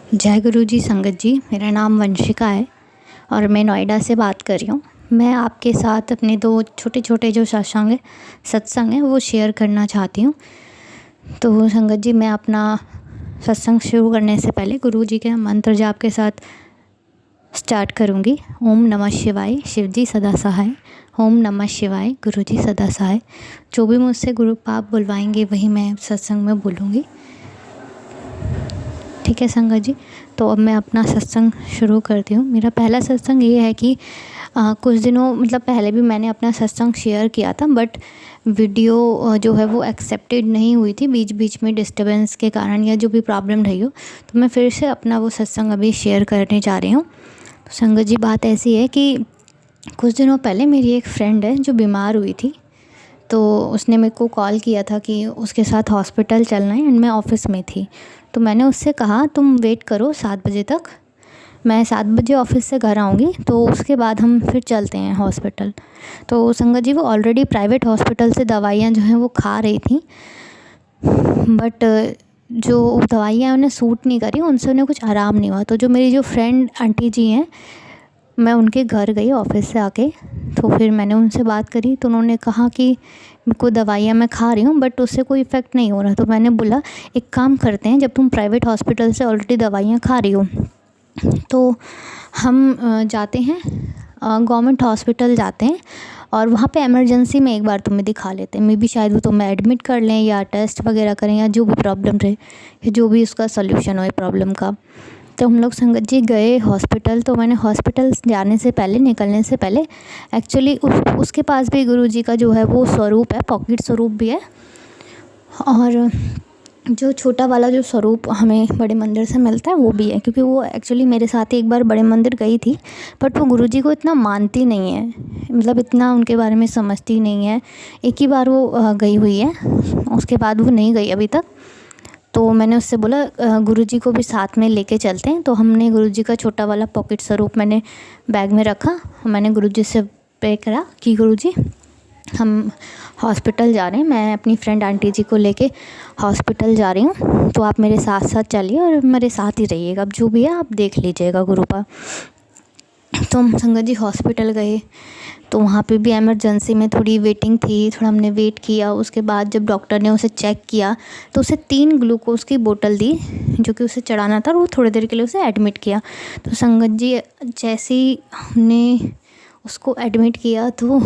जय गुरु जी संगत जी। मेरा नाम वंशिका है और मैं नोएडा से बात कर रही हूँ। मैं आपके साथ अपने दो छोटे छोटे जो सत्संग हैं वो शेयर करना चाहती हूँ। तो संगत जी, मैं अपना सत्संग शुरू करने से पहले गुरु जी के मंत्र जाप के साथ स्टार्ट करूँगी। ओम नमः शिवाय, शिव जी सदा सहाय। ओम नमः शिवाय, गुरु जी सदा सहाय। जो भी मुझसे गुरु पाप बुलवाएंगे वही मैं सत्संग में बोलूँगी। ठीक है संगत जी। तो अब मैं अपना सत्संग शुरू करती हूँ। मेरा पहला सत्संग ये है कि कुछ दिनों पहले भी मैंने अपना सत्संग शेयर किया था, बट वीडियो जो है वो एक्सेप्टेड नहीं हुई थी, बीच बीच में डिस्टर्बेंस के कारण या जो भी प्रॉब्लम रही हो। तो मैं फिर से अपना वो सत्संग अभी शेयर करने जा रही हूँ। तो संगत जी, बात ऐसी है कि कुछ दिनों पहले मेरी एक फ्रेंड है जो बीमार हुई थी। तो उसने मेरे को कॉल किया था कि उसके साथ हॉस्पिटल चलना है एंड मैं ऑफ़िस में थी। तो मैंने उससे कहा तुम वेट करो 7 बजे तक, मैं 7 बजे ऑफ़िस से घर आऊँगी तो उसके बाद हम फिर चलते हैं हॉस्पिटल। तो संगत जी, वो ऑलरेडी प्राइवेट हॉस्पिटल से दवाइयाँ जो हैं वो खा रही थी, बट जो दवाइयाँ उन्हें सूट नहीं करी, उनसे उन्हें कुछ आराम नहीं हुआ। तो जो मेरी जो फ्रेंड आंटी जी हैं, मैं उनके घर गई ऑफ़िस से आके। तो फिर मैंने उनसे बात करी तो उन्होंने कहा कि मेरे को दवाइयाँ मैं खा रही हूँ बट उससे कोई इफ़ेक्ट नहीं हो रहा। तो मैंने बोला एक काम करते हैं, जब तुम प्राइवेट हॉस्पिटल से ऑलरेडी दवाइयाँ खा रही हो तो हम जाते हैं गवर्नमेंट हॉस्पिटल जाते हैं और वहाँ पे इमरजेंसी में एक बार तुम्हें दिखा लेते हैं। मे बी शायद वो तुम्हें एडमिट कर लें या टेस्ट वगैरह करें या जो भी प्रॉब्लम रहे या जो भी उसका सॉल्यूशन हो प्रॉब्लम का। तो हम लोग संगत जी गए हॉस्पिटल। तो मैंने हॉस्पिटल जाने से पहले, निकलने से पहले एक्चुअली उसके पास भी गुरु जी का जो है वो स्वरूप है, पॉकेट स्वरूप भी है। और जो छोटा वाला जो स्वरूप हमें बड़े मंदिर से मिलता है वो भी है, क्योंकि वो एक्चुअली मेरे साथ एक बार बड़े मंदिर गई थी, बट वो गुरुजी को इतना मानती नहीं है, इतना उनके बारे में समझती नहीं है। एक ही बार वो गई हुई है, उसके बाद वो नहीं गई अभी तक। तो मैंने उससे बोला गुरुजी को भी साथ में लेके चलते हैं। तो हमने गुरुजी का छोटा वाला पॉकेट स्वरूप मैंने बैग में रखा। मैंने गुरुजी से पे करा कि गुरुजी हम हॉस्पिटल जा रहे हैं, मैं अपनी फ्रेंड आंटी जी को लेके हॉस्पिटल जा रही हूँ, तो आप मेरे साथ साथ चलिए और मेरे साथ ही रहिएगा, अब जो भी है आप देख लीजिएगा गुरुपा। तो हम संगत जी हॉस्पिटल गए तो वहाँ पे भी इमरजेंसी में थोड़ी वेटिंग थी, थोड़ा हमने वेट किया। उसके बाद जब डॉक्टर ने उसे चेक किया तो उसे 3 ग्लूकोज़ की बोतल दी जो कि उसे चढ़ाना था, और वो थोड़ी देर के लिए उसे एडमिट किया। तो संगत जी, जैसे ही हमने उसको एडमिट किया तो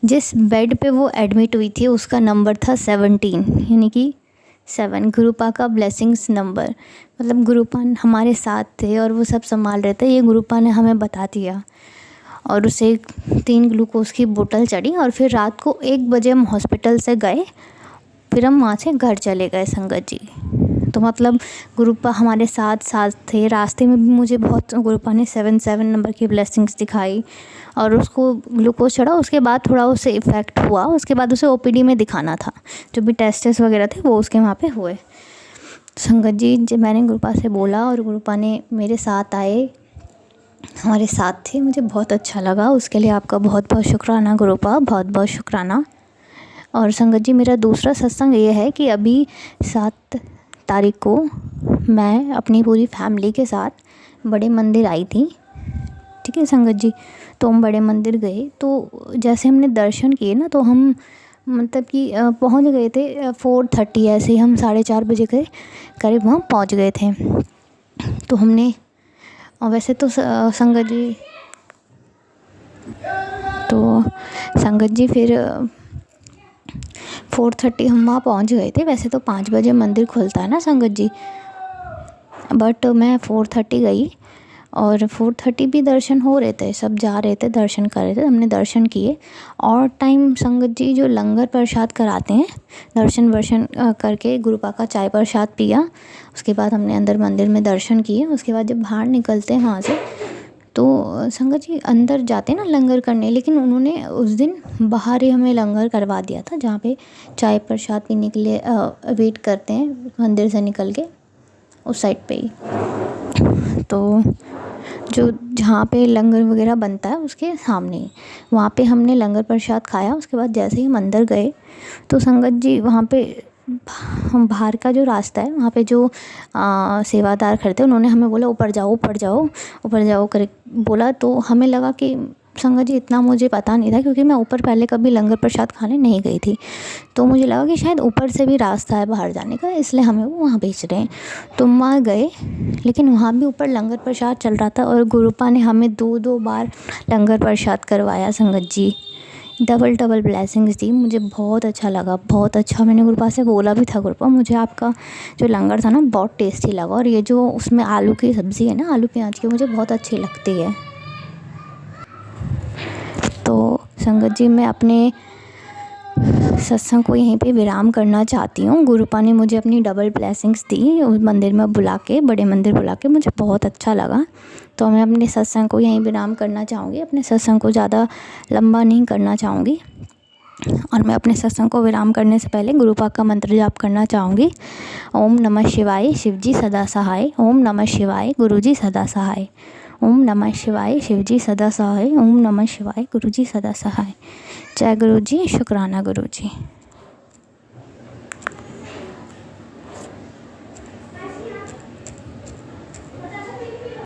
जिस बेड पे वो एडमिट हुई थी उसका नंबर था 17, यानी कि 7, गुरुपा का ब्लेसिंग्स नंबर। गुरुपा हमारे साथ थे और वो सब संभाल रहे थे, ये गुरुपा ने हमें बता दिया। और उसे 3 ग्लूकोज़ की बोतल चढ़ी और फिर रात को 1 बजे हम हॉस्पिटल से गए, फिर हम वहाँ से घर चले गए संगत जी। तो गुरुपा हमारे साथ साथ थे। रास्ते में भी मुझे बहुत गुरुपा ने 7 नंबर की ब्लेसिंग्स दिखाई और उसको ग्लूकोज चढ़ा। उसके बाद थोड़ा उसे इफ़ेक्ट हुआ, उसके बाद उसे ओपीडी में दिखाना था, जो भी टेस्ट वगैरह थे वो उसके वहाँ पे हुए। संगत जी, जब मैंने गुरुपा से बोला और गुरुपा ने मेरे साथ आए, हमारे साथ थे, मुझे बहुत अच्छा लगा। उसके लिए आपका बहुत बहुत शुक्राना गुरुपा, बहुत बहुत शुक्राना। और संगत जी, मेरा दूसरा सत्संग ये है कि अभी 7 तारीख को मैं अपनी पूरी फैमिली के साथ बड़े मंदिर आई थी। ठीक है संगत जी। तो हम बड़े मंदिर गए, तो जैसे हमने दर्शन किए ना, तो हम पहुंच गए थे 4:30, ऐसे ही हम 4:30 बजे के करीब वहाँ पहुंच गए थे। तो हमने, और वैसे तो संगत जी फिर 4:30 हम वहाँ पहुँच गए थे। वैसे तो 5 बजे मंदिर खुलता है ना संगत जी, बट मैं 4:30 गई और 4:30 भी दर्शन हो रहे थे, सब जा रहे थे, दर्शन कर रहे थे, हमने दर्शन किए। और टाइम संगत जी जो लंगर प्रसाद कराते हैं, दर्शन वर्शन करके गुरुपा का चाय प्रसाद पिया। उसके बाद हमने अंदर मंदिर में दर्शन किए। उसके बाद जब बाहर निकलते हैं वहाँ से, तो संगत जी अंदर जाते ना लंगर करने, लेकिन उन्होंने उस दिन बाहर ही हमें लंगर करवा दिया था, जहाँ पे चाय प्रसाद पीने के लिए वेट करते हैं मंदिर से निकल के उस साइड पे ही। तो जो जहाँ पे लंगर वगैरह बनता है उसके सामने, वहाँ पे हमने लंगर प्रसाद खाया। उसके बाद जैसे ही हम अंदर गए तो संगत जी वहाँ पे बाहर का जो रास्ता है वहाँ पे जो सेवादार खड़े थे, उन्होंने हमें बोला ऊपर जाओ ऊपर जाओ ऊपर जाओ कर बोला। तो हमें लगा कि संगत जी इतना मुझे पता नहीं था, क्योंकि मैं ऊपर पहले कभी लंगर प्रसाद खाने नहीं गई थी। तो मुझे लगा कि शायद ऊपर से भी रास्ता है बाहर जाने का, इसलिए हमें वो वहाँ भेज रहे हैं। तो वहाँ गए, लेकिन वहाँ भी ऊपर लंगर प्रसाद चल रहा था और गुरुपा ने हमें 2-2 बार लंगर प्रसाद करवाया। संगत जी डबल डबल ब्लेसिंग्स दी, मुझे बहुत अच्छा लगा, बहुत अच्छा। मैंने गुरुपा से बोला भी था, गुरुपा मुझे आपका जो लंगर था ना बहुत टेस्टी लगा, और ये जो उसमें आलू की सब्ज़ी है ना, आलू प्याज की, मुझे बहुत अच्छी लगती है। तो संगत जी मैं अपने सत्संग को यहीं पे विराम करना चाहती हूँ। गुरुपा ने मुझे अपनी डबल ब्लेसिंग्स दी उस मंदिर में बुला के, बड़े मंदिर बुला के, मुझे बहुत अच्छा लगा। तो मैं अपने सत्संग को यहीं विराम करना चाहूँगी, अपने सत्संग को ज़्यादा लंबा नहीं करना चाहूँगी। और मैं अपने सत्संग को विराम करने से पहले गुरुपा का मंत्र जाप करना चाहूँगी। ओम नमः शिवाय शिवजी सदा सहाय, ओम नमः शिवाय गुरुजी सदा सहाय, ओम नमः शिवाय शिवजी सदा सहाय, ओम नमः शिवाय गुरुजी सदा सहाय। जय गुरु जी, शुक्राना गुरु जी।